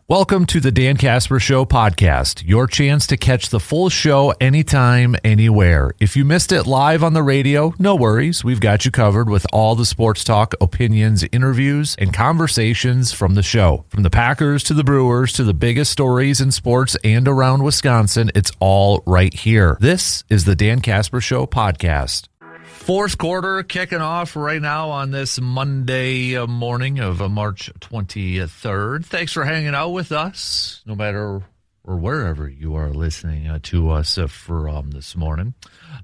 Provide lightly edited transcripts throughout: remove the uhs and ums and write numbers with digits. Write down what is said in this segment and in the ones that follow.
Welcome to the Dan Casper Show podcast, your chance to catch the full show anytime, anywhere. If you missed it live on the radio, no worries. We've got you covered with all the sports talk, opinions, interviews, and conversations from the show. From the Packers to the Brewers to the biggest stories in sports and around Wisconsin, it's all right here. This is the Dan Casper Show podcast. Fourth quarter kicking off right now on this Monday morning of March 23rd. Thanks for hanging out with us, no matter or wherever you are listening to us from this morning.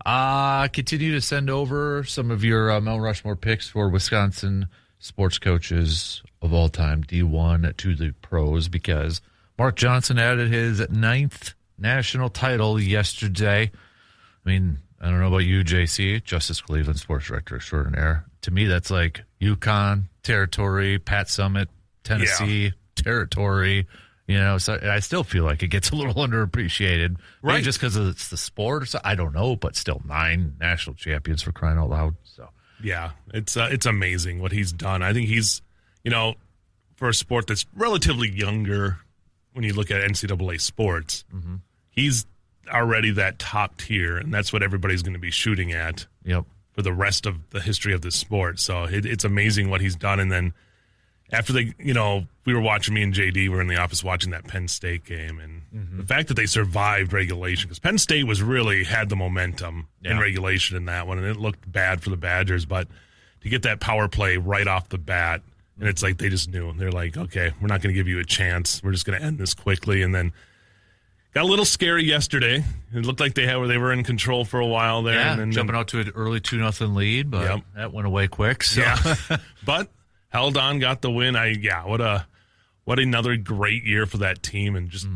Continue to send over some of your Mount Rushmore picks for Wisconsin sports coaches of all time, D1 to the pros, because Mark Johnson added his 9th national title yesterday. I mean, I don't know about you, JC, Justus Cleveland, sports director extraordinaire. To me, that's like Yukon territory, Pat Summitt, Tennessee territory. You know, so I still feel like it gets a little underappreciated, right? Maybe just because it's the sport. So I don't know, but still 9 national champions for crying out loud. So yeah, it's amazing what he's done. I think he's, for a sport that's relatively younger, when you look at NCAA sports, he's already that top tier, and that's what everybody's going to be shooting at for the rest of the history of this sport. So it's amazing what he's done. And then after we were watching, me and JD were in the office watching that Penn State game, and the fact that they survived regulation, because Penn State had the momentum in regulation in that one, and it looked bad for the Badgers, but to get that power play right off the bat, and it's like they just knew. They're like, okay, we're not going to give you a chance. We're just going to end this quickly. And then got a little scary yesterday. It looked like they were in control for a while there. Yeah, and then jumping out to an early 2-0 lead, but that went away quick. So. Yeah, but held on, got the win. What another great year for that team, and just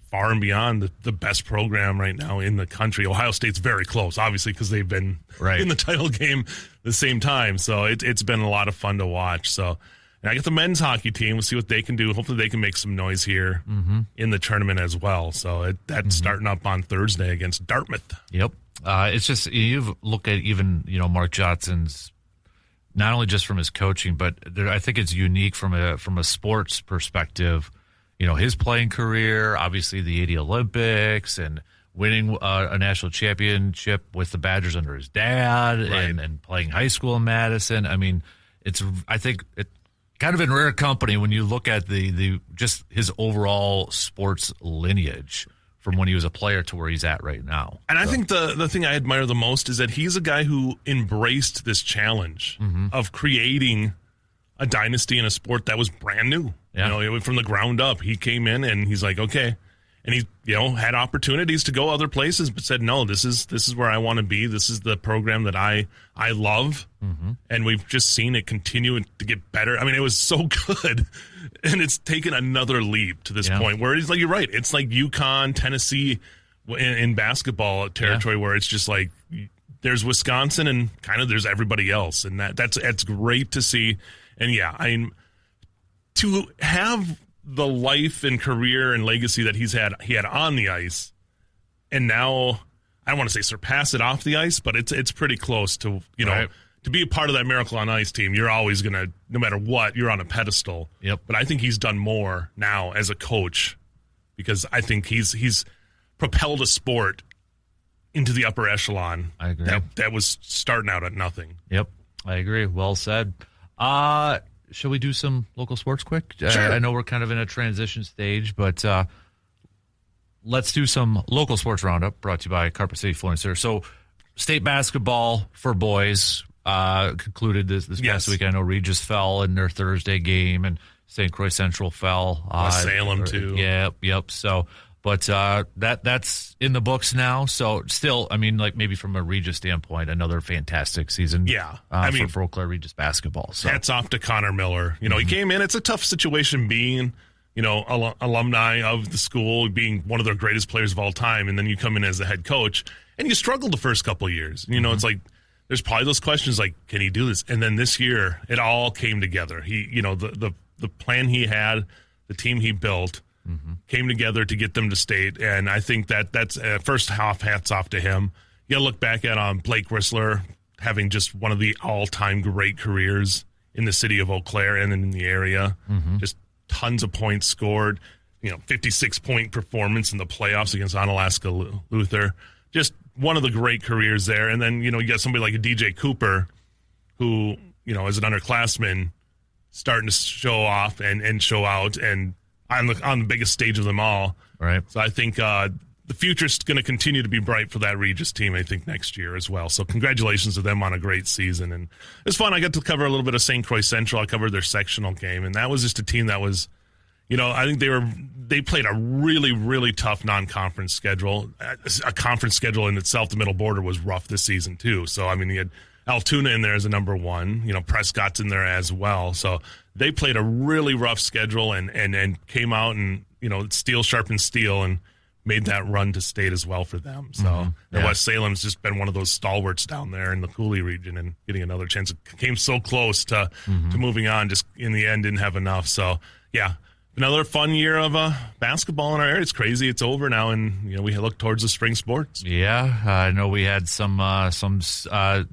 far and beyond the best program right now in the country. Ohio State's very close, obviously, because they've been in the title game the same time. So it's been a lot of fun to watch. So. And I got the men's hockey team. We'll see what they can do. Hopefully they can make some noise here in the tournament as well. So that's starting up on Thursday against Dartmouth. Yep. It's just, you've looked at even, Mark Johnson's, not only just from his coaching, but I think it's unique from a sports perspective. His playing career, obviously the 80 Olympics, and winning a national championship with the Badgers under his dad, and playing high school in Madison. I mean, I think it kind of in rare company when you look at the just his overall sports lineage from when he was a player to where he's at right now. And I think the thing I admire the most is that he's a guy who embraced this challenge of creating a dynasty in a sport that was brand new. Yeah. From the ground up. He came in and he's like, okay. And he, had opportunities to go other places, but said, no, this is where I want to be. This is the program that I love. And we've just seen it continue to get better. I mean, it was so good. And it's taken another leap to this point where it's like, you're right. It's like Yukon, Tennessee in basketball territory where it's just like there's Wisconsin and kind of there's everybody else. And that's great to see. And to have the life and career and legacy that he had on the ice, and now I don't want to say surpass it off the ice, but it's pretty close to to be a part of that Miracle on Ice team. You're always gonna, no matter what, you're on a pedestal. Yep. But I think he's done more now as a coach, because I think he's propelled a sport into the upper echelon. I agree. That was starting out at nothing. Yep, I agree. Well said. Shall we do some local sports quick? Sure. I know we're kind of in a transition stage, but let's do some local sports roundup brought to you by Carpet City Flooring Center. So state basketball for boys concluded this past week. I know Regis fell in their Thursday game, and St. Croix Central fell. Salem, too. Yep. So, but that's in the books now. So still, I mean, like maybe from a Regis standpoint, another fantastic season. Yeah. For Eau Claire Regis basketball. So hats off to Connor Miller. He came in. It's a tough situation being, alumni of the school, being one of their greatest players of all time, and then you come in as the head coach, and you struggled the first couple of years. It's like there's probably those questions like, can he do this? And then this year, it all came together. He, the plan he had, the team he built, came together to get them to state, and I think that's first half, hats off to him. You got to look back at Blake Rissler having just one of the all-time great careers in the city of Eau Claire and in the area. Just tons of points scored. 56-point performance in the playoffs against Onalaska Luther. Just one of the great careers there. And then, you got somebody like a DJ Cooper who, as an underclassman, starting to show off and show out and on the biggest stage of them all. Right. So I think the future's going to continue to be bright for that Regis team, I think, next year as well. So congratulations to them on a great season. And it was fun. I got to cover a little bit of St. Croix Central. I covered their sectional game, and that was just a team that was, I think they played a really, really tough non-conference schedule. A conference schedule in itself, the Middle Border, was rough this season too. So, you had Altoona in there as a number one. Prescott's in there as well. So they played a really rough schedule and came out and, steel sharpened steel and made that run to state as well for them. So West Salem's just been one of those stalwarts down there in the Cooley region and getting another chance. It came so close to moving on, just in the end didn't have enough. So, yeah. Another fun year of basketball in our area. It's crazy. It's over now, and we look towards the spring sports. Yeah, I know we had some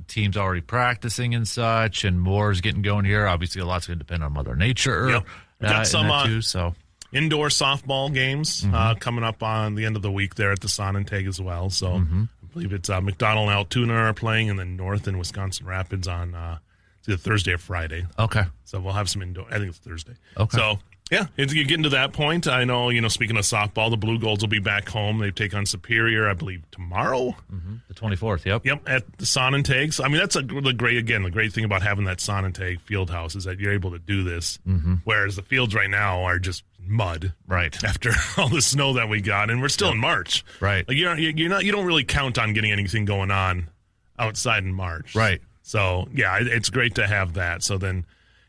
teams already practicing and such, and more is getting going here. Obviously, a lot's going to depend on Mother Nature. Yep. We got some too, so indoor softball games coming up on the end of the week there at the Sonantag as well. So I believe it's McDonald and Altoona are playing, and then North and Wisconsin Rapids on it's either Thursday or Friday. Okay. So we'll have some indoor. I think it's Thursday. Okay. So. Yeah, you're getting to that point. I know, speaking of softball, the Blue Golds will be back home. They take on Superior, I believe, tomorrow. The 24th, yep. Yep, at the Sonantag. So, that's the great thing about having that Sonantag field house is that you're able to do this, whereas the fields right now are just mud. Right. After all the snow that we got, and we're still in March. Right. Like you don't really count on getting anything going on outside in March. Right. So, yeah, it's great to have that. So then,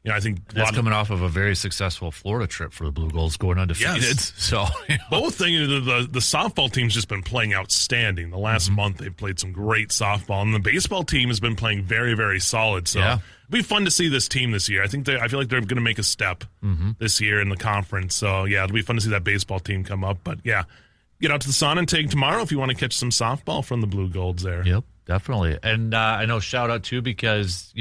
I think that's coming off of a very successful Florida trip for the Blue Golds, going undefeated. Yes. So both things, the softball team's just been playing outstanding. The last month they've played some great softball, and the baseball team has been playing very, very solid. So it'll be fun to see this team this year. I feel like they're going to make a step this year in the conference. So it'll be fun to see that baseball team come up. But get out to the Sonantag tomorrow if you want to catch some softball from the Blue Golds there. Yep, definitely. And I know shout out too because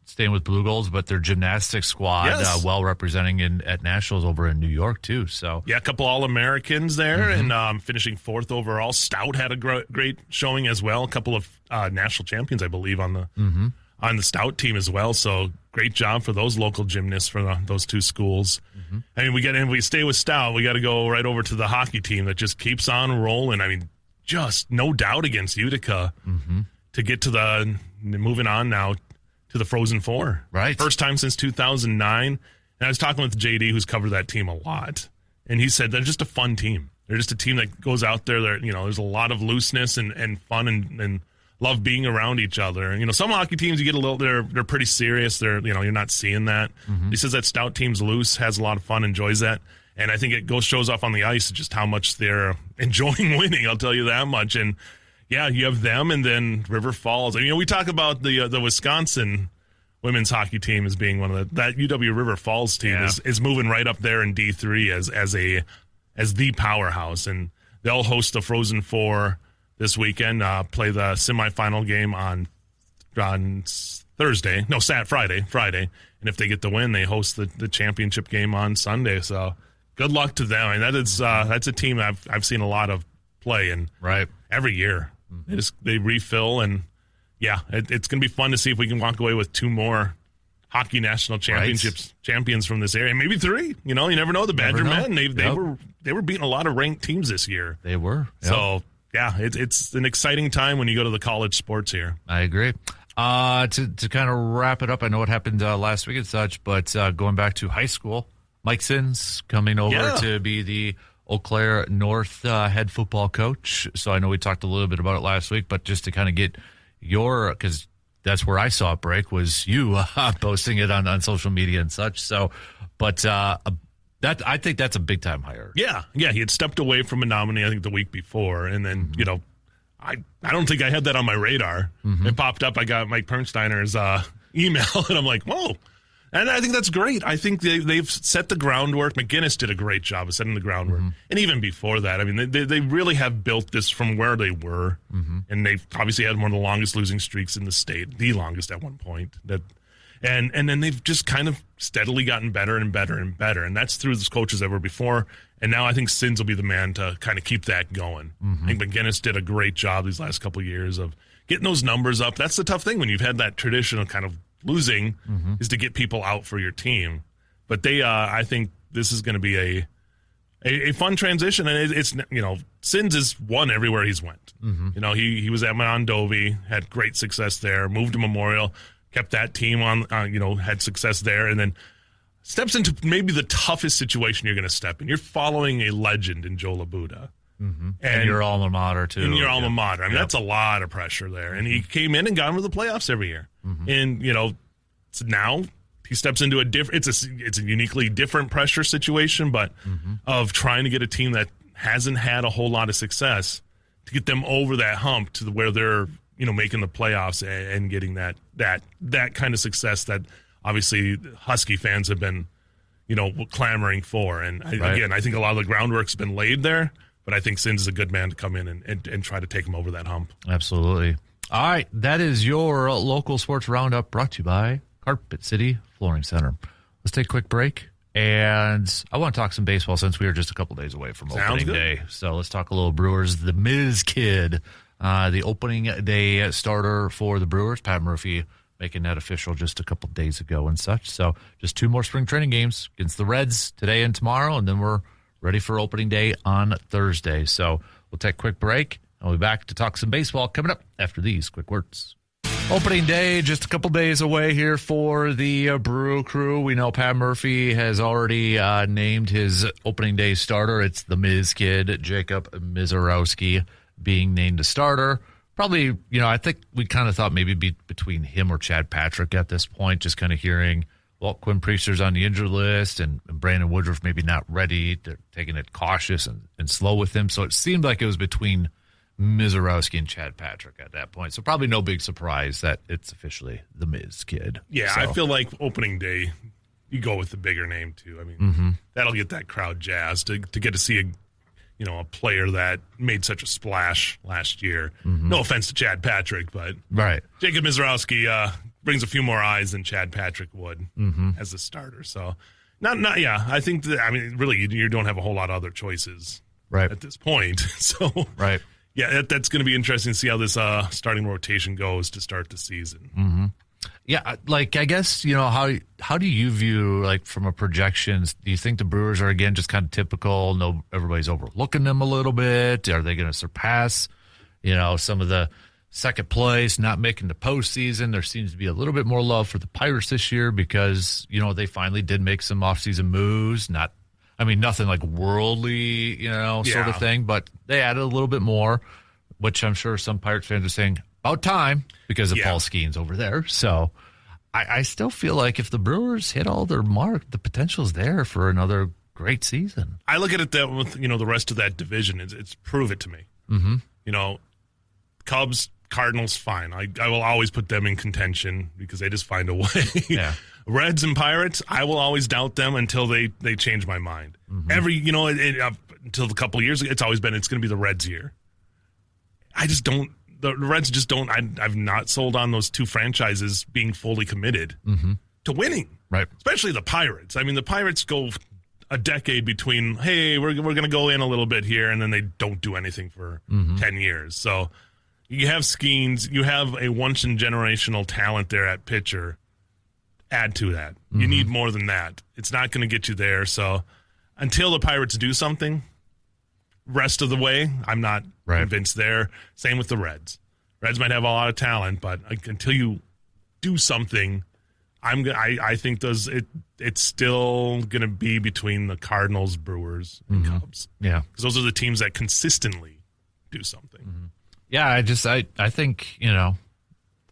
staying with Blue Golds, but their gymnastics squad well representing at nationals over in New York too. So a couple All-Americans there, and finishing fourth overall. Stout had a great showing as well. A couple of national champions, I believe, on the Stout team as well. So great job for those local gymnasts for those two schools. We stay with Stout. We got to go right over to the hockey team that just keeps on rolling. Just no doubt against Utica to get to the moving on now to the Frozen Four. Right. First time since 2009. And I was talking with JD, who's covered that team a lot. And he said they're just a fun team. They're just a team that goes out there. There's a lot of looseness and fun and love being around each other. Some hockey teams, you get a little, they're pretty serious. You're not seeing that. He says that Stout team's loose, has a lot of fun, enjoys that. And I think it shows off on the ice just how much they're enjoying winning. I'll tell you that much. And you have them, and then River Falls. We talk about the Wisconsin women's hockey team as being one of that UW River Falls team is moving right up there in D3 as the powerhouse, and they'll host the Frozen Four this weekend. Play the semifinal game on Thursday. No, Friday, and if they get the win, they host the championship game on Sunday. So good luck to them. That's a team I've seen a lot of play and every year. They refill, and it's going to be fun to see if we can walk away with two more hockey national championships champions from this area, maybe three. You never know. The Badger men, they were beating a lot of ranked teams this year. They were. Yep. So it's an exciting time when you go to the college sports here. I agree. To kind of wrap it up, I know what happened last week and such, but going back to high school, Mike Sins coming over to be the Eau Claire North head football coach. So I know we talked a little bit about it last week, but just to kind of get because that's where I saw it break, was you posting it on social media and such. So, but I think that's a big time hire. Yeah. He had stepped away from a nominee, I think, the week before, and then I don't think I had that on my radar. It popped up. I got Mike Pernsteiner's email, and I'm like, whoa. And I think that's great. I think they've set the groundwork. McGinnis did a great job of setting the groundwork. And even before that, they really have built this from where they were. And they've obviously had one of the longest losing streaks in the state, the longest at one point. And then they've just kind of steadily gotten better and better and better. And that's through the coaches that were before. And now I think Sins will be the man to kind of keep that going. I think McGinnis did a great job these last couple of years of getting those numbers up. That's the tough thing when you've had that traditional kind of losing is to get people out for your team. But I think this is going to be a fun transition. And it's Sins has won everywhere he's went. He was at Mondovi, had great success there, moved to Memorial, kept that team on, had success there, and then steps into maybe the toughest situation you're going to step in. You're following a legend in Joe Labuda. And your alma mater, too. And your alma mater. I mean, that's a lot of pressure there. And he came in and got him to the playoffs every year. And, so now he steps into it's a uniquely different pressure situation, but of trying to get a team that hasn't had a whole lot of success to get them over that hump to where they're, making the playoffs and getting that kind of success that obviously Husky fans have been, clamoring for. And again, I think a lot of the groundwork's been laid there, but I think Sins is a good man to come in and try to take him over that hump. Absolutely. All right, that is your local sports roundup brought to you by Carpet City Flooring Center. Let's take a quick break, and I want to talk some baseball since we are just a couple days away from opening day. So let's talk a little Brewers. The Miz Kid, the opening day starter for the Brewers, Pat Murphy, making that official just a couple days ago and such. So just 2 more spring training games against the Reds today and tomorrow, and then we're ready for opening day on Thursday. So we'll take a quick break. I'll be back to talk some baseball coming up after these quick words. Opening day, just a couple days away here for the Brew Crew. We know Pat Murphy has already named his opening day starter. It's the Miz Kid, Jacob Mizorowski, being named a starter. Probably, I think we kind of thought maybe between him or Chad Patrick at this point, just kind of hearing, well, Quinn Priester's on the injured list and Brandon Woodruff maybe not ready. They're taking it cautious and slow with him. So it seemed like it was between Mizorowski and Chad Patrick at that point. So probably no big surprise that it's officially the Miz Kid. Yeah, so. I feel like opening day, you go with the bigger name too. I mean, that'll get that crowd jazzed to get to see a player that made such a splash last year. No offense to Chad Patrick, but Jacob Mizorowski brings a few more eyes than Chad Patrick would as a starter. So, I think really you don't have a whole lot of other choices at this point. So, yeah, that's going to be interesting to see how this starting rotation goes to start the season. Yeah, I guess, how do you view, from a projections, do you think the Brewers are, again, just kind of typical, no, everybody's overlooking them a little bit? Are they going to surpass, some of the second place, not making the postseason? There seems to be a little bit more love for the Pirates this year because, they finally did make some offseason moves, nothing like worldly, sort of thing, but they added a little bit more, which I'm sure some Pirates fans are saying, about time, because of Paul Skeens over there. So I still feel like if the Brewers hit all their mark, the potential's there for another great season. I look at it that with, the rest of that division, it's prove it to me. Cubs, Cardinals, fine. I will always put them in contention because they just find a way. Reds and Pirates, I will always doubt them until they change my mind. Until a couple of years ago, it's always been it's going to be the Reds' year. I just don't. The Reds just don't. I've not sold on those two franchises being fully committed to winning. Right. Especially the Pirates. I mean, the Pirates go a decade between, hey, we're going to go in a little bit here, and then they don't do anything for 10 years. So you have Skeens. You have a once-in-generational talent there at pitcher. Add to that. You need more than that. It's not going to get you there. So until the Pirates do something, rest of the way, I'm not convinced there. Same with the Reds. Reds might have a lot of talent, but until you do something, I think it's still going to be between the Cardinals, Brewers, and Cubs. Yeah, because those are the teams that consistently do something. Yeah, I think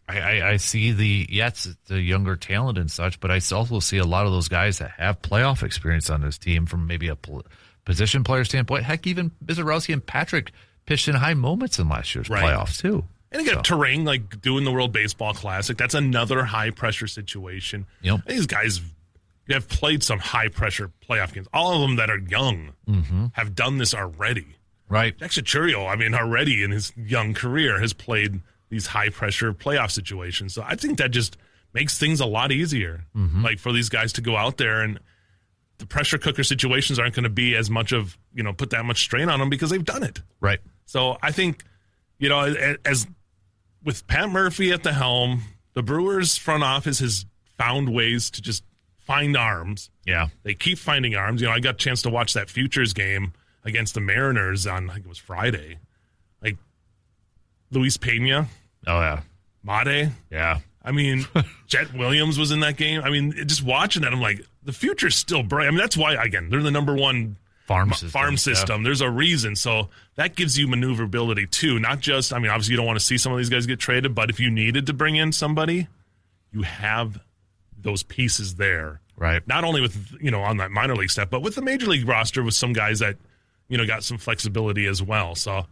I see it's the younger talent and such, but I also see a lot of those guys that have playoff experience on this team from maybe a position player standpoint. Heck, even Mizorowski and Patrick pitched in high moments in last year's playoffs too. And you got terrain like doing the World Baseball Classic. That's another high pressure situation. Yep. These guys have played some high pressure playoff games. All of them that are young have done this already. Right. Jack Churio, already in his young career has played these high pressure playoff situations. So I think that just makes things a lot easier. Like for these guys to go out there and the pressure cooker situations aren't going to be as much of, put that much strain on them because they've done it. Right. So I think, as with Pat Murphy at the helm, the Brewers front office has found ways to just find arms. Yeah. They keep finding arms. I got a chance to watch that Futures game against the Mariners on, I think it was Friday. Like, Luis Pena. Oh, yeah. Mate. Yeah. I mean, Jet Williams was in that game. I mean, just watching that, I'm like, the future's still bright. I mean, that's why, again, they're the number one farm system. Yeah. There's a reason. So that gives you maneuverability, too. Not just, I mean, obviously you don't want to see some of these guys get traded, but if you needed to bring in somebody, you have those pieces there. Right. Not only with, on that minor league step, but with the major league roster with some guys that, got some flexibility as well. So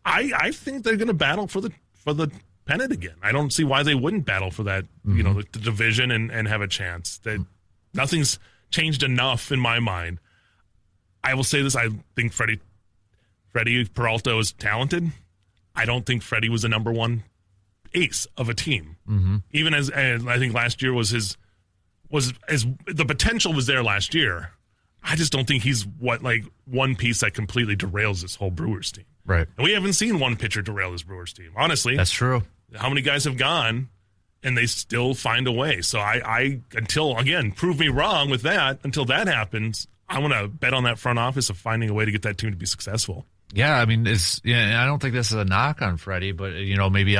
I think they're going to battle for the pennant again. I don't see why they wouldn't battle for that, the division and have a chance. That nothing's changed enough in my mind. I will say this: I think Freddie Peralta is talented. I don't think Freddie was the number one ace of a team. Mm-hmm. Even as I think last year was the potential was there last year. I just don't think he's one piece that completely derails this whole Brewers team. Right. And we haven't seen one pitcher derail this Brewers team. Honestly. That's true. How many guys have gone and they still find a way? So I until, again, prove me wrong with that, until that happens, I want to bet on that front office of finding a way to get that team to be successful. Yeah, I mean, I don't think this is a knock on Freddie, but, maybe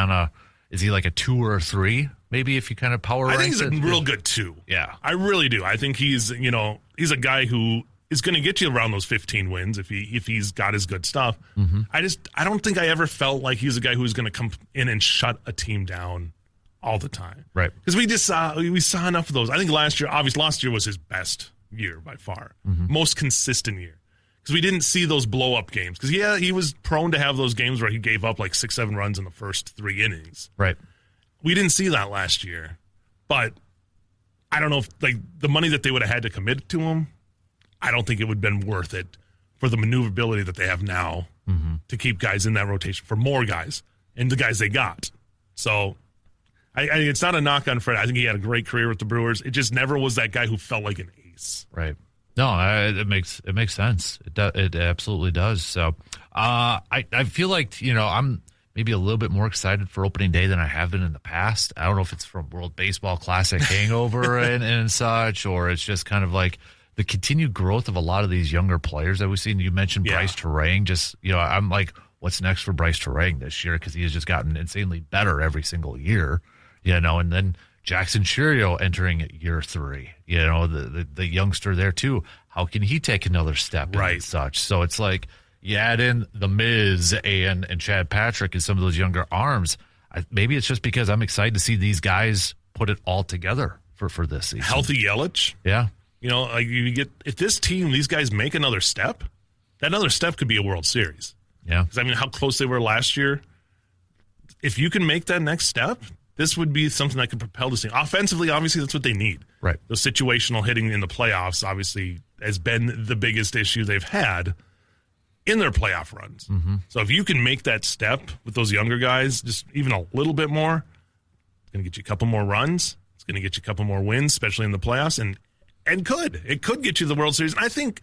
is he like a 2 or a 3? Maybe if you kind of power rank. I think he's a real good 2. Yeah. I really do. I think he's a guy who is going to get you around those 15 wins if he's got his good stuff. Mm-hmm. I don't think I ever felt like he's a guy who's going to come in and shut a team down all the time. Right. Because we saw enough of those. I think last year was his best year by far. Mm-hmm. Most consistent year. Because we didn't see those blow-up games. Because, he was prone to have those games where he gave up like 6-7 runs in the first 3 innings. Right. We didn't see that last year. But I don't know if the money that they would have had to commit to him, I don't think it would have been worth it for the maneuverability that they have now to keep guys in that rotation, for more guys and the guys they got. So it's not a knock on Fred. I think he had a great career with the Brewers. It just never was that guy who felt like an ace. Right. No, it makes sense. It absolutely does. So I feel like, I'm maybe a little bit more excited for opening day than I have been in the past. I don't know if it's from World Baseball Classic hangover and such, or it's just kind of like the continued growth of a lot of these younger players that we've seen. You mentioned Bryce Terang. Just, I'm like, what's next for Bryce Terang this year? Because he has just gotten insanely better every single year, and then Jackson Chirio entering year 3, the youngster there too. How can he take another step and such? So it's like, you add in the Miz and Chad Patrick and some of those younger arms. Maybe it's just because I'm excited to see these guys put it all together for this season. Healthy Yelich. Yeah. You get, if this team, these guys make another step, that another step could be a World Series. Yeah. Because, how close they were last year. If you can make that next step, this would be something that could propel this team. Offensively, obviously, that's what they need. Right. The situational hitting in the playoffs, obviously, has been the biggest issue they've had in their playoff runs. Mm-hmm. So if you can make that step with those younger guys, just even a little bit more, it's going to get you a couple more runs. It's going to get you a couple more wins, especially in the playoffs, and it could get you the World Series. And I think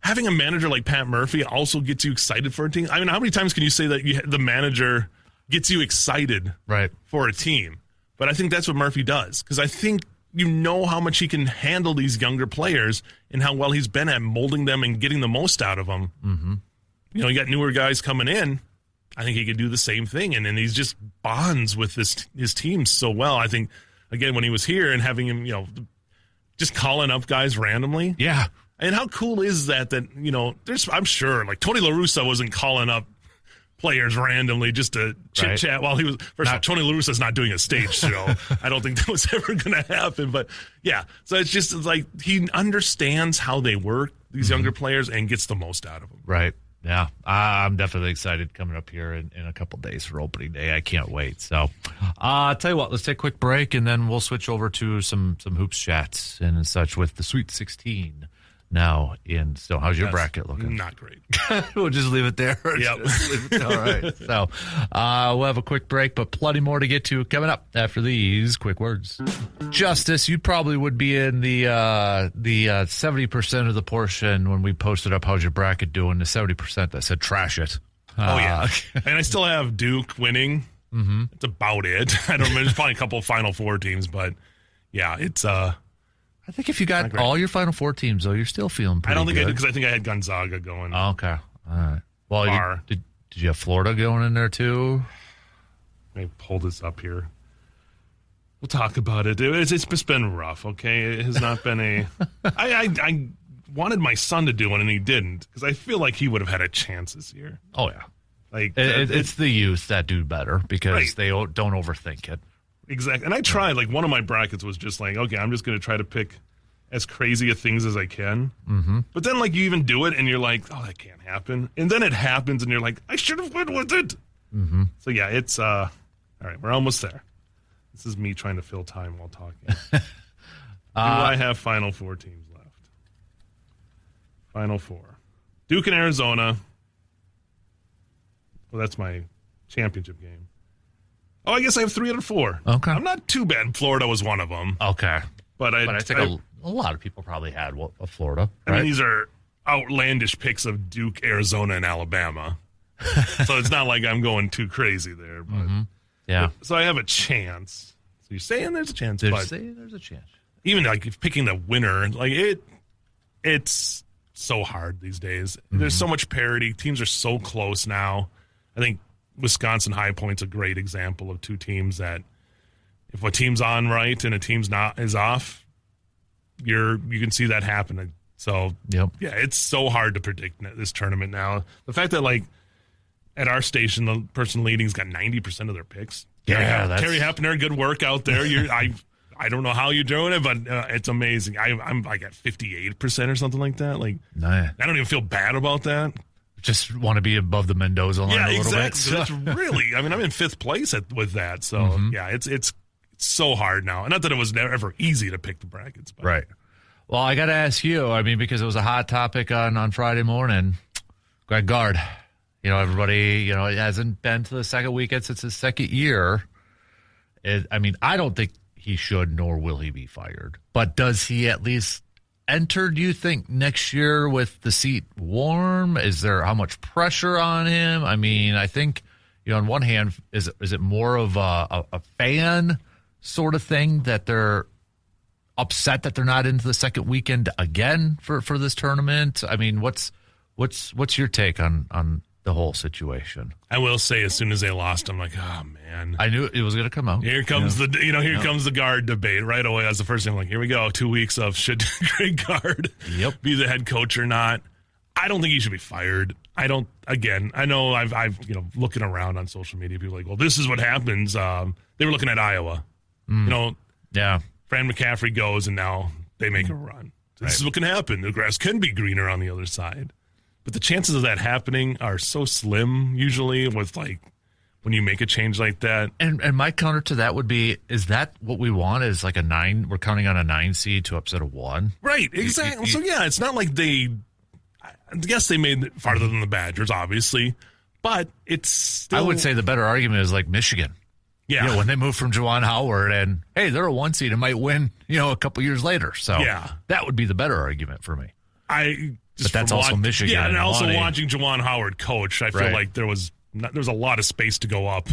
having a manager like Pat Murphy also gets you excited for a team. How many times can you say that the manager gets you excited for a team? But I think that's what Murphy does, because I think how much he can handle these younger players and how well he's been at molding them and getting the most out of them. Mm-hmm. You got newer guys coming in. I think he could do the same thing, and he's just bonds with his team so well. I think, again, when he was here and having him, just calling up guys randomly. Yeah. And how cool is that, I'm sure, Tony La Russa wasn't calling up players randomly just to chit-chat while he was... First of all, Tony La Russa's not doing a stage show. I don't think that was ever going to happen. But, yeah. So it's just he understands how they work, these younger players, and gets the most out of them. Right. Yeah. I'm definitely excited coming up here in a couple days for opening day. I can't wait. So, I'll tell you what, let's take a quick break, and then we'll switch over to some hoops chats and such with the Sweet 16 now in Stone. How's your bracket looking? Not great. We'll just leave it there. Yep. All right. So we'll have a quick break, but plenty more to get to coming up after these quick words. Justus, you probably would be in the 70% of the portion when we posted up how's your bracket doing, the 70% that said trash it. Oh, yeah. And I still have Duke winning. Mm-hmm. That's about it. I don't remember. There's probably a couple of Final Four teams, but yeah, it's I think if you got all your Final Four teams, though, you're still feeling pretty good. I don't think I did because I think I had Gonzaga going. Oh, okay. All right. Well, did you have Florida going in there, too? Let me pull this up here. We'll talk about it. It's been rough, okay? It has not been a... I wanted my son to do one, and he didn't, because I feel like he would have had a chance this year. Oh, yeah. Like it's the youth that do better because they don't overthink it. Exactly. And I tried, like, one of my brackets was just like, okay, I'm just going to try to pick as crazy of things as I can. Mm-hmm. But then, like, you even do it, and you're like, oh, that can't happen. And then it happens, and you're like, I should have went with it. Mm-hmm. So, yeah, it's, all right, we're almost there. This is me trying to fill time while talking. Do I have Final Four teams left? Final Four. Duke and Arizona. Well, that's my championship game. Oh, I guess I have 3 out of 4. Okay. I'm not too bad. Florida was one of them. Okay. But I think a lot of people probably had a Florida. Right? I mean, these are outlandish picks of Duke, Arizona, and Alabama. So it's not like I'm going too crazy there. But mm-hmm. Yeah. So I have a chance. So you're saying there's a chance. There's a chance. Even like picking the winner, like it's so hard these days. Mm-hmm. There's so much parity. Teams are so close now. I think Wisconsin High Point's a great example of two teams that if a team's on right and a team's not is off, you can see that happening. So yeah, it's so hard to predict this tournament now. The fact that like at our station the person leading's got 90% of their picks. Yeah, Terry Hepner, good work out there. I don't know how you're doing it, but it's amazing. I'm like at 58% or something like that. Like I don't even feel bad about that. Just want to be above the Mendoza line a little bit. So that's really, I mean, I'm in 5th place with that. So, yeah, it's so hard now. Not that it was ever easy to pick the brackets. But. Right. Well, I got to ask you, I mean, because it was a hot topic on Friday morning, Gard, everybody, it hasn't been to the second weekend since his second year. I don't think he should, nor will he be fired. But does he at least enter, do you think, next year with the seat warm? Is there how much pressure on him? I mean, I think, on one hand, is it more of a fan sort of thing that they're upset that they're not into the second weekend again for this tournament? I mean, what's your take on the whole situation? I will say, as soon as they lost, I'm like, oh man, I knew it was going to come out. Here comes comes the Gard debate right away. That's the first thing. I'm like, here we go. 2 weeks of should Greg Gard be the head coach or not? I don't think he should be fired. I don't. Again, I know I've looking around on social media, people are like, well, this is what happens. They were looking at Iowa. Yeah. Fran McCaffrey goes, and now they make a run. This is what can happen. The grass can be greener on the other side. But the chances of that happening are so slim usually with like when you make a change like that. And my counter to that would be, is that what we want? Is like a 9? We're counting on a 9 seed to upset a 1. Right, exactly. So yeah, it's not like I guess they made it farther than the Badgers, obviously, but it's still. I would say the better argument is like Michigan. Yeah. When they move from Juwan Howard and, hey, they're a 1 seed and might win, a couple years later. So that would be the better argument for me. But that's also Michigan. Yeah, and also watching Juwan Howard coach, I feel like there was a lot of space to go up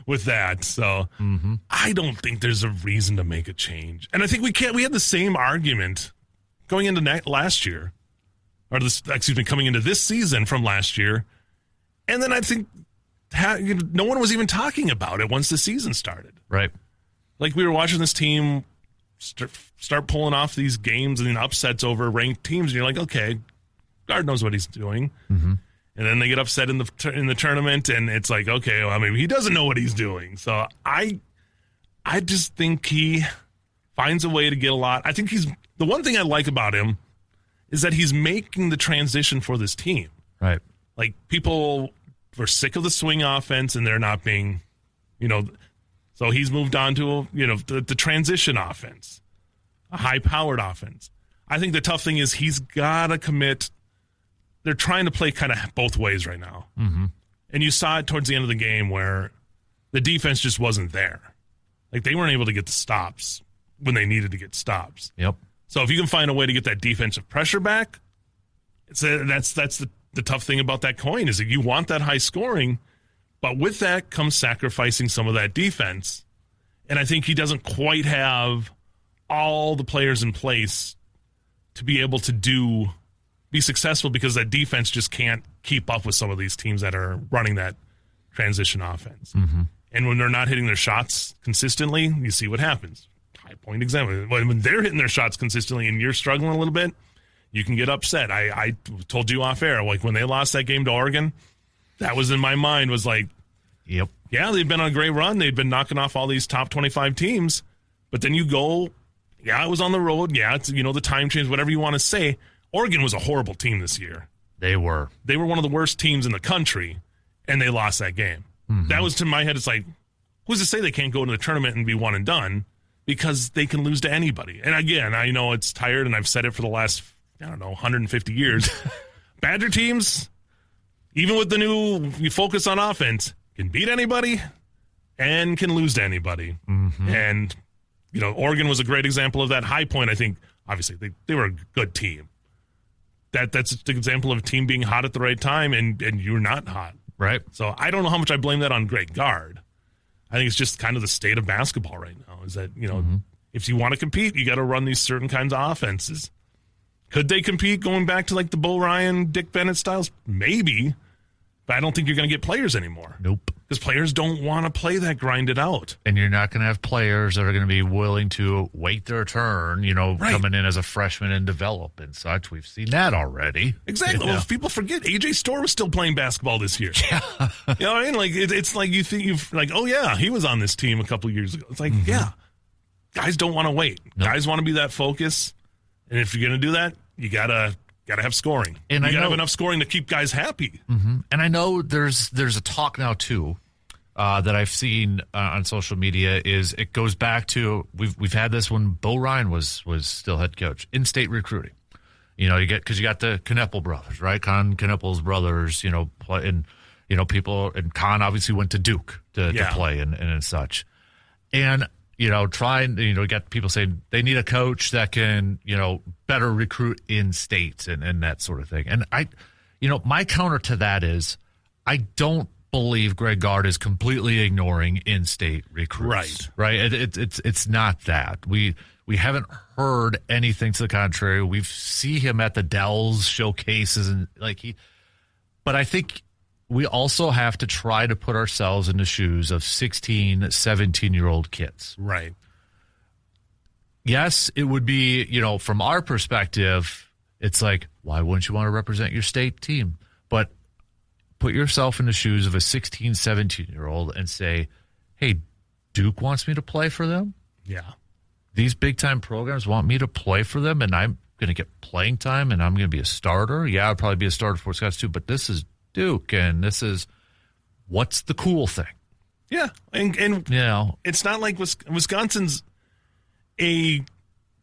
with that. So I don't think there's a reason to make a change. And I think we had the same argument going into last year, coming into this season from last year. And then I think no one was even talking about it once the season started. Right. Like we were watching this team start pulling off these games and upsets over ranked teams, and you're like, okay, Gard knows what he's doing. Mm-hmm. And then they get upset in the tournament, and it's like, okay, well, maybe he doesn't know what he's doing. So I just think he finds a way to get a lot. I think the one thing I like about him is that he's making the transition for this team. Right. Like people were sick of the swing offense, and they're not being, So he's moved on to the transition offense, a high-powered offense. I think the tough thing is he's got to commit. They're trying to play kind of both ways right now. Mm-hmm. And you saw it towards the end of the game where the defense just wasn't there. Like, they weren't able to get the stops when they needed to get stops. Yep. So if you can find a way to get that defensive pressure back, that's the tough thing about that coin is that you want that high scoring, but with that comes sacrificing some of that defense. And I think he doesn't quite have all the players in place to be able to be successful because that defense just can't keep up with some of these teams that are running that transition offense. Mm-hmm. And when they're not hitting their shots consistently, you see what happens. High point example. When they're hitting their shots consistently and you're struggling a little bit, you can get upset. I told you off air, like when they lost that game to Oregon, that was in my mind was like, yep. Yeah, they've been on a great run. They've been knocking off all these top 25 teams. But then you go, yeah, it was on the road. Yeah, it's, the time change, whatever you want to say. Oregon was a horrible team this year. They were. They were one of the worst teams in the country, and they lost that game. Mm-hmm. That was, to my head, it's like, who's to say they can't go into the tournament and be one and done? Because they can lose to anybody. And again, I know it's tired, and I've said it for the last, 150 years. Badger teams, even with the new focus on offense, can beat anybody and can lose to anybody. Mm-hmm. And, Oregon was a great example of that. High Point, I think, obviously, they were a good team. That's an example of a team being hot at the right time, and you're not hot. Right. So I don't know how much I blame that on Greg Gard. I think it's just kind of the state of basketball right now is that, if you want to compete, you got to run these certain kinds of offenses. Could they compete going back to like the Bo Ryan, Dick Bennett styles? Maybe. But I don't think you're going to get players anymore. Nope. Because players don't want to play that grinded out. And you're not going to have players that are going to be willing to wait their turn, Right. coming in as a freshman and develop and such. We've seen that already. Exactly. Yeah. Well, if people forget, A.J. Storr was still playing basketball this year. Yeah. You know what I mean? Like, it's like you think you've, like, oh, yeah, he was on this team a couple of years ago. It's like, yeah, guys don't want to wait. Nope. Guys want to be that focus. And if you're going to do that, you gotta have scoring. And you gotta have enough scoring to keep guys happy. Mm-hmm. And I know there's a talk now too that I've seen on social media. Is it goes back to we've had this when Bo Ryan was still head coach, in-state recruiting. You got the Kneppel brothers, right? Con Kneppel's brothers. Play, and people, and Con obviously went to Duke to play and such. And you got people saying they need a coach that can, better recruit in state and that sort of thing. And my counter to that is I don't believe Greg Gard is completely ignoring in-state recruits. Right. It's not that. We haven't heard anything to the contrary. We see him at the Dells showcases and but I think we also have to try to put ourselves in the shoes of 16, 17-year-old kids. Right. Yes, it would be, from our perspective, it's like, why wouldn't you want to represent your state team? But put yourself in the shoes of a 16, 17-year-old and say, hey, Duke wants me to play for them? Yeah. These big-time programs want me to play for them, and I'm going to get playing time, and I'm going to be a starter? Yeah, I'd probably be a starter for Wisconsin too, but this is Duke, and this is what's the cool thing. Yeah, and it's not like Wisconsin's a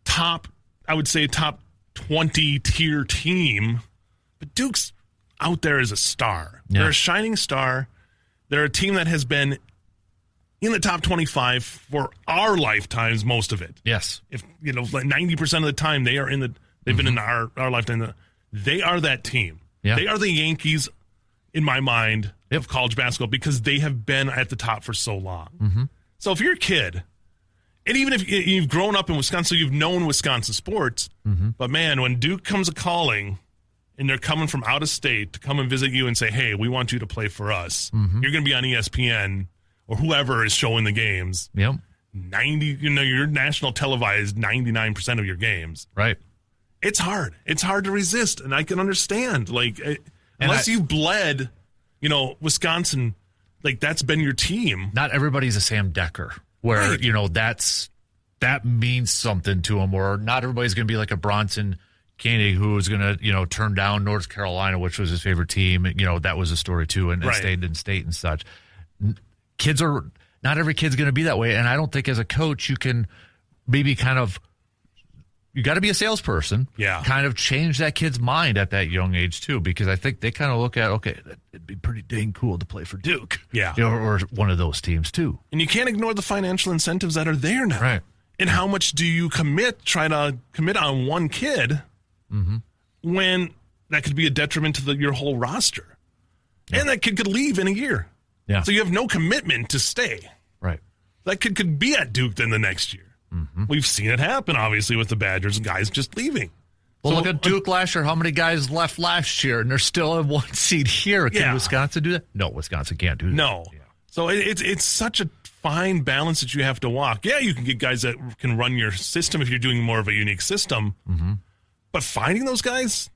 top 20 tier team, but Duke's out there as a star. Yeah. They're a shining star. They're a team that has been in the top 25 for our lifetimes, most of it. Yes. If like 90% of the time they've been in our lifetime. They are that team. Yeah. They are the Yankees in my mind of college basketball because they have been at the top for so long. Mm-hmm. So if you're a kid, and even if you've grown up in Wisconsin, so you've known Wisconsin sports, but man, when Duke comes a-calling and they're coming from out of state to come and visit you and say, hey, we want you to play for us, you're going to be on ESPN or whoever is showing the games. Yep. You're national televised 99% of your games. Right. It's hard. It's hard to resist, and I can understand. Unless you've bled, Wisconsin, that's been your team. Not everybody's a Sam Decker, where, right. that means something to them, or not everybody's going to be like a Bronson Koenig who was going to, turn down North Carolina, which was his favorite team. That was a story too, and stayed in state and such. Not every kid's going to be that way, and I don't think as a coach you can maybe kind of, you got to be a salesperson. Yeah. Kind of change that kid's mind at that young age, too, because I think they kind of look at, okay, it'd be pretty dang cool to play for Duke. Yeah. Or one of those teams, too. And you can't ignore the financial incentives that are there now. Right. And how much do you try to commit on one kid when that could be a detriment to your whole roster? Yeah. And that kid could leave in a year. Yeah. So you have no commitment to stay. Right. That kid could be at Duke then the next year. We've seen it happen, obviously, with the Badgers, guys just leaving. Well, look at Duke last year. How many guys left last year, and they're still in one seed here? Can Wisconsin do that? No, Wisconsin can't do that. No. Yeah. So it's such a fine balance that you have to walk. Yeah, you can get guys that can run your system if you're doing more of a unique system. But finding those guys,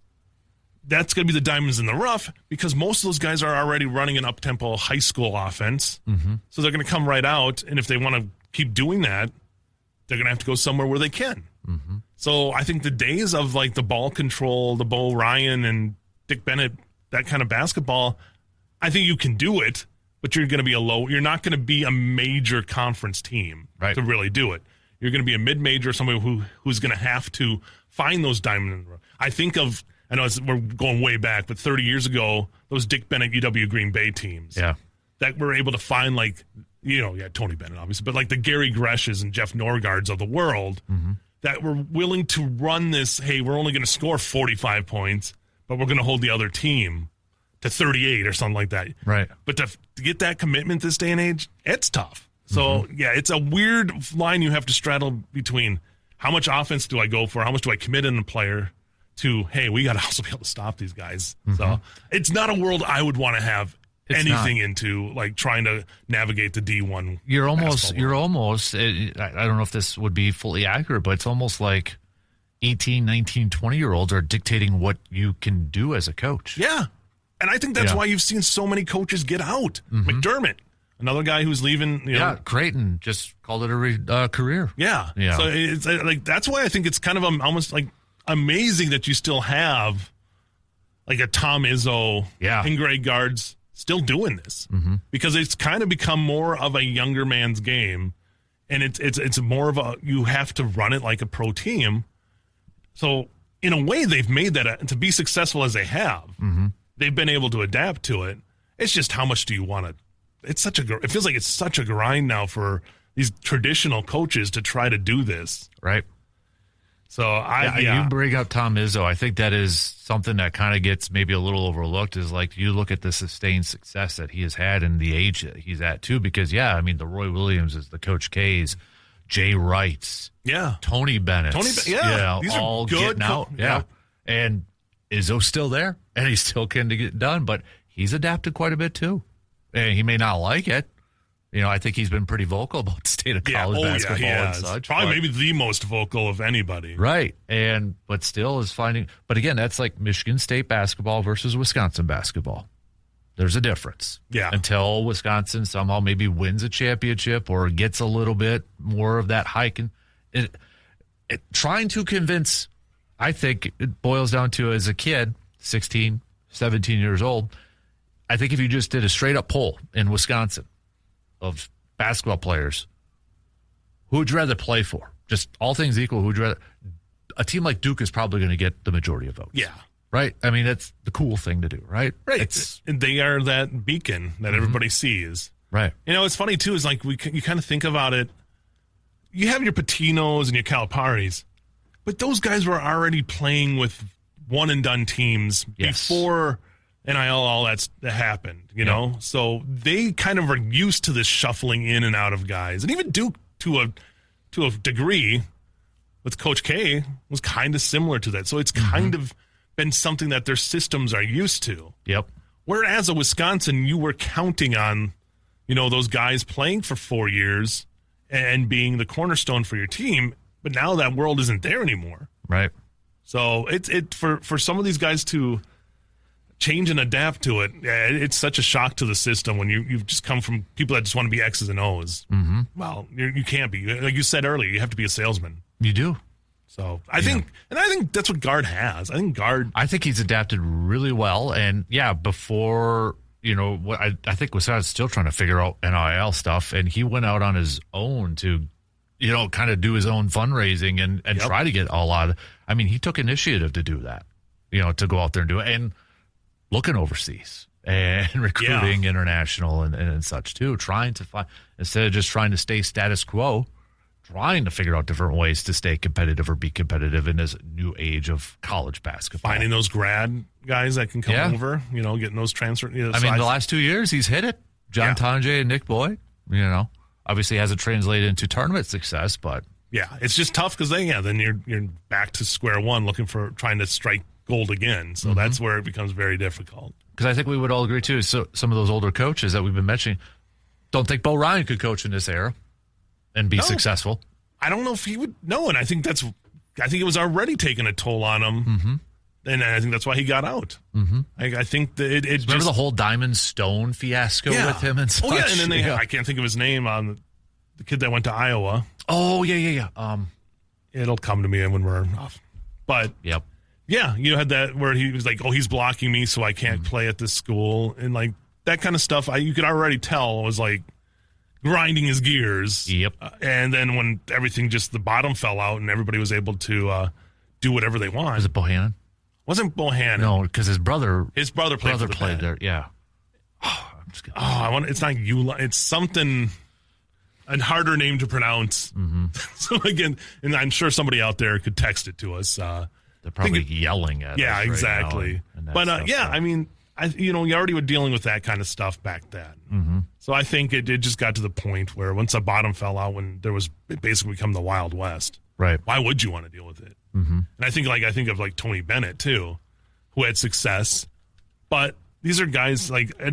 that's going to be the diamonds in the rough, because most of those guys are already running an up-tempo high school offense. So they're going to come right out, and if they want to keep doing that, they're going to have to go somewhere where they can. So I think the days of like the ball control, the Bo Ryan and Dick Bennett, that kind of basketball, I think you can do it, but you're going to be you're not going to be a major conference team to really do it. You're going to be a mid-major, somebody who's going to have to find those diamonds in the rough. I know we're going way back, but 30 years ago, those Dick Bennett, UW Green Bay teams that were able to find Tony Bennett, obviously, but like the Gary Greshes and Jeff Norgards of the world that were willing to run this, hey, we're only going to score 45 points, but we're going to hold the other team to 38 or something like that. Right. But to get that commitment this day and age, it's tough. So, it's a weird line you have to straddle between how much offense do I go for, how much do I commit in a player, to, hey, we got to also be able to stop these guys. So it's not a world I would want to have anything into, like trying to navigate the D1. You're almost, I don't know if this would be fully accurate, but it's almost like 18, 19, 20-year-olds are dictating what you can do as a coach. Yeah. And I think that's why you've seen so many coaches get out. McDermott, another guy who's leaving. Creighton just called it a career. Yeah. So it's like, that's why I think it's kind of almost like amazing that you still have like a Tom Izzo and Greg Gard's still doing this, because it's kind of become more of a younger man's game, and it's more of you have to run it like a pro team. So in a way, they've made that to be successful as they have. They've been able to adapt to it. It's just how much do you want to? It feels like it's such a grind now for these traditional coaches to try to do this. Right. So you bring up Tom Izzo. I think that is something that kind of gets maybe a little overlooked, is like you look at the sustained success that he has had and the age that he's at too, because the Roy Williams is the Coach K's, Jay Wrights, Tony Bennett, these all are good getting out. And Izzo's still there, and he's still can to get done, but he's adapted quite a bit too. And he may not like it. I think he's been pretty vocal about the state of college basketball and such. Probably maybe the most vocal of anybody. Right. But still is finding, but again, that's like Michigan State basketball versus Wisconsin basketball. There's a difference. Yeah. Until Wisconsin somehow maybe wins a championship or gets a little bit more of that hike. And trying to convince, I think it boils down to, as a kid, 16, 17 years old, I think if you just did a straight up poll in Wisconsin of basketball players, who would you rather play for? Just all things equal, who would you rather? A team like Duke is probably going to get the majority of votes. Yeah. Right? I mean, that's the cool thing to do, right? Right. And they are that beacon that everybody sees. Right. It's funny, too, is like you kind of think about it. You have your Patinos and your Calipari's, but those guys were already playing with one-and-done teams before NIL, all that happened, you know? So they kind of are used to this shuffling in and out of guys. And even Duke, to a degree, with Coach K, was kind of similar to that. So it's kind of been something that their systems are used to. Yep. Whereas at Wisconsin, you were counting on, those guys playing for 4 years and being the cornerstone for your team. But now that world isn't there anymore. Right. So for some of these guys to change and adapt to it, it's such a shock to the system when you've just come from people that just want to be X's and O's. Well, you can't be. Like you said earlier, you have to be a salesman. You do. So I think that's what Gard has. I think he's adapted really well. And before, I think Wisconsin's still trying to figure out NIL stuff, and he went out on his own to, kind of do his own fundraising and try to get a lot of. I mean, he took initiative to do that, to go out there and do it, and looking overseas and recruiting international and such too, trying to find, instead of just trying to stay status quo, trying to figure out different ways to stay competitive or be competitive in this new age of college basketball. Finding those grad guys that can come over, getting those transfer. The last 2 years he's hit it. John Tonje and Nick Boyd, obviously hasn't translated into tournament success, but it's just tough because then you're back to square one, trying to strike gold again. So that's where it becomes very difficult. Because I think we would all agree too. So some of those older coaches that we've been mentioning don't think Bo Ryan could coach in this era and be successful. I don't know if he would. No, and I think it was already taking a toll on him, and I think that's why he got out. I think that it remember just, the whole Diamond Stone fiasco with him and such. Oh yeah, and then I can't think of his name on the kid that went to Iowa. Oh yeah. It'll come to me when we're off. But yeah, you had that where he was like, "Oh, he's blocking me, so I can't play at this school," and like that kind of stuff. You could already tell was like grinding his gears. Yep. And then when everything the bottom fell out and everybody was able to do whatever they want. Was it Bohannon? Wasn't Bohannon? No, because his brother played there. Yeah. I'm just kidding. It's not Eula. It's something. A harder name to pronounce. So again, and I'm sure somebody out there could text it to us. They're probably yelling at us. Yeah, right exactly. But I mean, you already were dealing with that kind of stuff back then. So I think it just got to the point where once the bottom fell out, when it basically become the Wild West. Right. Why would you want to deal with it? And I think of Tony Bennett too, who had success, but these are guys like I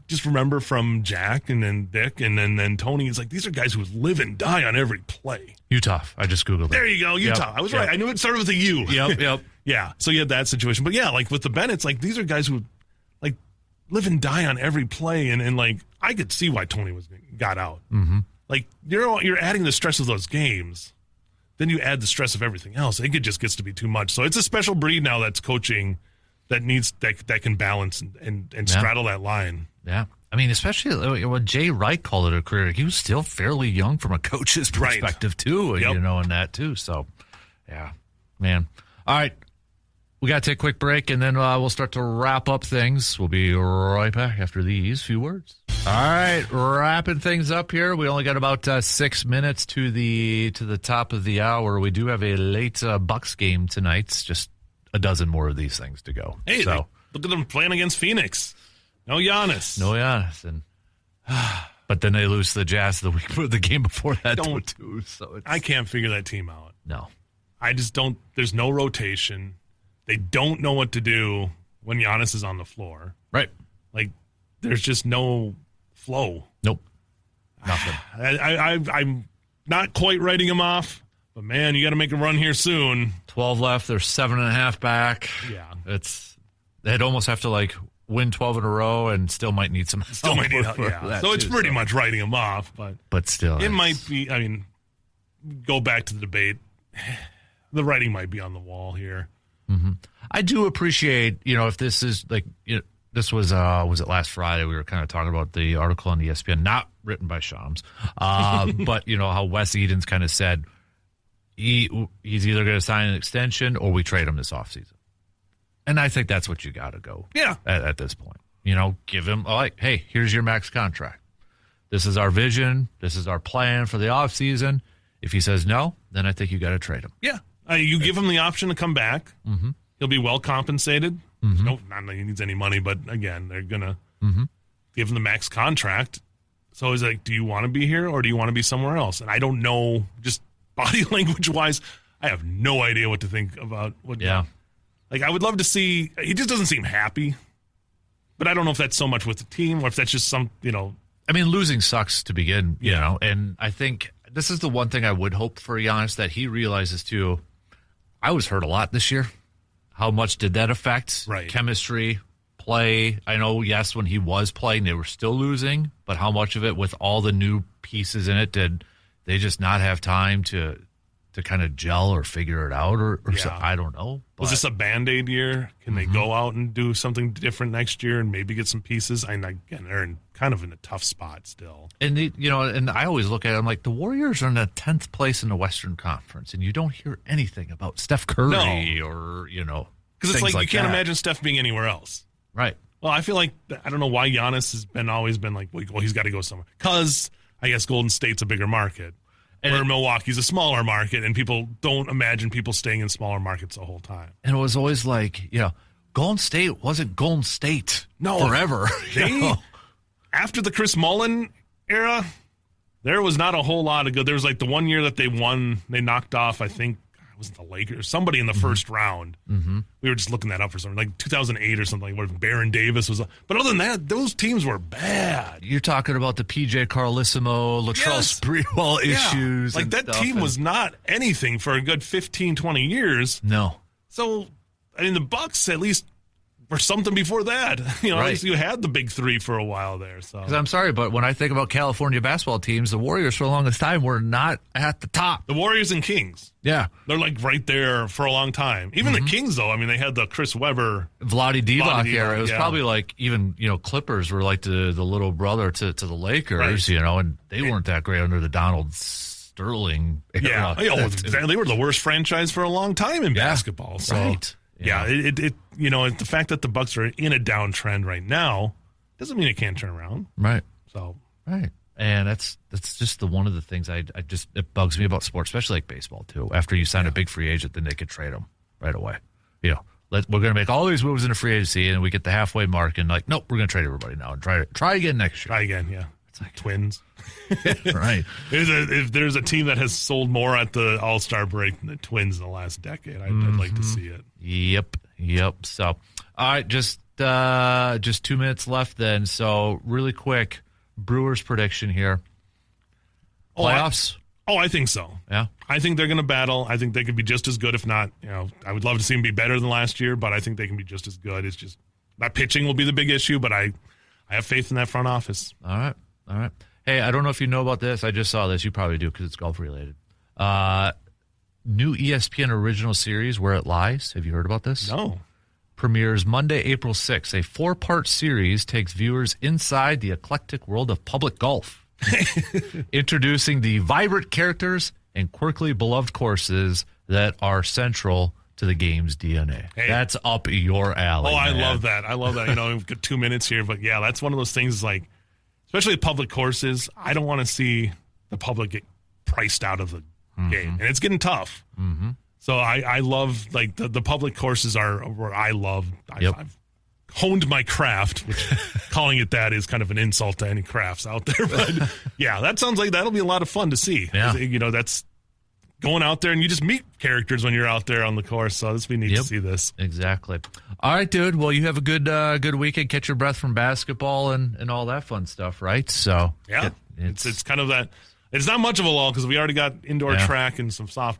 just remember from Jack and then Dick and then Tony. It's like these are guys who live and die on every play. Utah. I just Googled it. There you go, Utah. Yep. I was right. I knew it started with a U. Yep. Yeah. So you had that situation, but like with the Bennetts, like these are guys who like live and die on every play, and like I could see why Tony got out. Like you're adding the stress of those games, then you add the stress of everything else. It just gets to be too much. So it's a special breed now that's coaching. That can balance and straddle that line. Yeah. I mean, especially when Jay Wright called it a career, he was still fairly young from a coach's perspective, too, and that, too. So, yeah, man. All right. We got to take a quick break, and then we'll start to wrap up things. We'll be right back after these few words. All right, wrapping things up here. We only got about 6 minutes to the top of the hour. We do have a late Bucks game tonight. Just a dozen more of these things to go. Hey, look at them playing against Phoenix. No Giannis. And but then they lose to the Jazz the game before that too. So I can't figure that team out. No, I just don't. There's no rotation. They don't know what to do when Giannis is on the floor. Right. Like there's just no flow. Nope. Nothing. I'm not quite writing him off. But, man, you got to make a run here soon. 12 left. They're 7.5 back. Yeah. They'd almost have to, win 12 in a row and still might need some help. Still might need help, yeah. So it's pretty much writing him off. But still. It might be, go back to the debate. The writing might be on the wall here. I do appreciate, if this is, this was it last Friday? We were kind of talking about the article on ESPN, not written by Shams, but, how Wes Edens kind of said, he's either going to sign an extension or we trade him this offseason. And I think that's what you got to go at this point. Give him, hey, here's your max contract. This is our vision. This is our plan for the offseason. If he says no, then I think you got to trade him. Yeah. You give him the option to come back. He'll be well compensated. No, not that he needs any money, but again, they're going to give him the max contract. So it's like, do you want to be here or do you want to be somewhere else? And I don't know, just body language wise, I have no idea what to think about what. Yeah. I would love to see, he just doesn't seem happy, but I don't know if that's so much with the team or if that's just some, losing sucks to begin, and I think this is the one thing I would hope for Giannis, that he realizes too, I was hurt a lot this year. How much did that affect chemistry, play? I know, yes, when he was playing, they were still losing, but how much of it with all the new pieces in it did they just not have time to to kind of gel or figure it out or so, I don't know. But. Was this a Band-Aid year? Can they go out and do something different next year and maybe get some pieces? Again, they're kind of in a tough spot still. And, and I always look at it, I'm like, the Warriors are in the 10th place in the Western Conference, and you don't hear anything about Steph Curry or, because it's like you can't imagine Steph being anywhere else. Right. Well, I feel like, I don't know why Giannis has always been like, well, he's got to go somewhere. Because I guess Golden State's a bigger market. Where Milwaukee's a smaller market, and people don't imagine people staying in smaller markets the whole time. And it was always like, Golden State wasn't Golden State forever. After the Chris Mullin era, there was not a whole lot of good. There was like the one year that they won, they knocked off, I think, it wasn't the Lakers, somebody in the first round. Mm-hmm. We were just looking that up for something, like 2008 or something, where Baron Davis was. But other than that, those teams were bad. You're talking about the PJ Carlissimo, Latrell Sprewell issues. Like that team was not anything for a good 15, 20 years. No. So, the Bucks at least were something before that. At least you had the big three for a while there. So, because I'm sorry, but when I think about California basketball teams, the Warriors for the longest time were not at the top. The Warriors and Kings. Yeah. They're like right there for a long time. Even the Kings, though, they had the Chris Webber. Vlade Divac era. It was probably like even, Clippers were like the little brother to the Lakers, and they weren't that great under the Donald Sterling era. Yeah. They were the worst franchise for a long time in basketball. So. Right. Yeah, the fact that the Bucks are in a downtrend right now doesn't mean it can't turn around. Right. So. Right. And that's just one of the things it bugs me about sports, especially like baseball too. After you sign a big free agent, then they could trade them right away. We're going to make all ththese moves in a free agency, and we get the halfway mark, and like, nope, we're going to trade everybody now and try again next year. Try again, yeah. It's like Twins. Right. If there's a team that has sold more at the All-Star break than the Twins in the last decade, I'd like to see it. Yep. So, all right, just 2 minutes left then. So, really quick, Brewers prediction here. Playoffs? I think so. Yeah. I think they're going to battle. I think they could be just as good, if not, I would love to see them be better than last year, but I think they can be just as good. It's just that pitching will be the big issue, but I have faith in that front office. All right. Hey, I don't know if you know about this. I just saw this. You probably do because it's golf related. New ESPN original series, Where It Lies. Have you heard about this? No. Premieres Monday, April 6th. A 4-part series takes viewers inside the eclectic world of public golf, introducing the vibrant characters and quirkily beloved courses that are central to the game's DNA. Hey, that's up your alley. I love that. We've got 2 minutes here, but yeah, that's one of those things like, especially public courses, I don't want to see the public get priced out of the game. And it's getting tough. Mm-hmm. So I love, like, the public courses are where I love. I've honed my craft, which calling it that is kind of an insult to any crafts out there. But, yeah, that sounds like that'll be a lot of fun to see. Yeah. That's going out there, and you just meet characters when you're out there on the course. So this would be neat to see this. Exactly. All right, dude. Well, you have a good weekend. Catch your breath from basketball and all that fun stuff, right? So yeah, it's kind of that. It's not much of a lull because we already got indoor track and some softball.